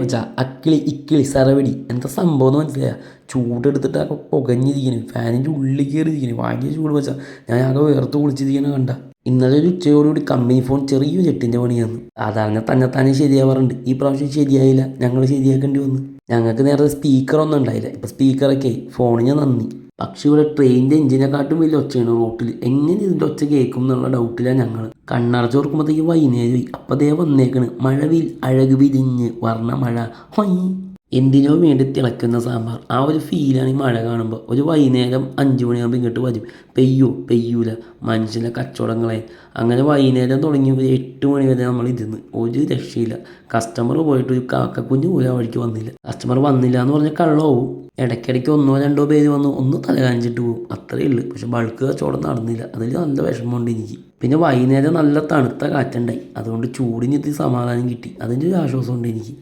മച്ചാ അക്കിളി ഇക്കിളി സറവടി എന്താ സംഭവം എന്ന് മനസ്സിലായ ചൂടെടുത്തിട്ട് ആകെ പുകഞ്ഞിരിക്കുന്നു ഫാനിൻ്റെ ഉള്ളിൽ കയറിയിരിക്കുന്നു ഭയങ്കര ചൂട് മച്ചാ. ഞാൻ ആകെ വേർത്ത് കുളിച്ചിരിക്കണ കണ്ട. ഇന്നലെ ഒരു ഉച്ചയോടുകൂടി കമ്പനി ഫോൺ ചെറിയ ചെട്ടിൻ്റെ പണിയാണ്. സാധാരണ തന്നെത്താനെ ശരിയാവാറുണ്ട്, ഈ പ്രാവശ്യം ശരിയായില്ല, ഞങ്ങൾ ശരിയാക്കേണ്ടി വന്നു. ഞങ്ങൾക്ക് നേരത്തെ സ്പീക്കറൊന്നും ഉണ്ടായില്ല, ഇപ്പം സ്പീക്കറൊക്കെ ഫോണിന് നന്ദി. പക്ഷെ ഇവിടെ ട്രെയിനിൻ്റെ എഞ്ചിനെക്കാട്ടും വലിയ ഒച്ചയാണ് റോട്ടിൽ. എങ്ങനെ ഇതിൻ്റെ ഒച്ച കേൾക്കും എന്നുള്ള ഡൗട്ടിലാണ് ഞങ്ങൾ. കണ്ണടച്ച് ഓർക്കുമ്പോഴത്തേക്ക് വൈകുന്നേരമായി. അപ്പം അതേ വന്നേക്കണ് മഴവിൽ അഴക് വിരിഞ്ഞ് വർണ്ണ മഴ ഹൊയ്. എന്തിനോ വേണ്ടി തിളക്കുന്ന സാമ്പാർ, ആ ഒരു ഫീലാണ് ഈ മഴ കാണുമ്പോൾ. ഒരു വൈകുന്നേരം 5 മണിയാകുമ്പോൾ ഇങ്ങോട്ട് വരും. പെയ്യൂല മനുഷ്യൻ്റെ കച്ചവടങ്ങളെ. അങ്ങനെ വൈകുന്നേരം തുടങ്ങി ഒരു 8 മണി വരെ നമ്മൾ ഇരുന്ന് ഒരു രക്ഷയില്ല. കസ്റ്റമർ പോയിട്ട് ഒരു കാക്കക്കുഞ്ഞ് പോലും ആ വഴിക്ക് വന്നില്ല. കസ്റ്റമർ വന്നില്ല എന്ന് പറഞ്ഞാൽ കള്ളവും. ഇടയ്ക്കിടയ്ക്ക് 1-2 പേര് വന്ന് ഒന്ന് തലകാഞ്ചിട്ട് പോകും, അത്രയേ ഉള്ളൂ. പക്ഷെ ബൾക്ക് കച്ചവടം നടന്നില്ല, അതിൽ നല്ല വിഷമമുണ്ട് എനിക്ക്. പിന്നെ വൈകുന്നേരം നല്ല തണുത്ത കാറ്റുണ്ടായി, അതുകൊണ്ട് ചൂടിന് ഇത്തിരി സമാധാനം കിട്ടി, അതിൻ്റെ ഒരു ആശ്വാസമുണ്ട് എനിക്ക്.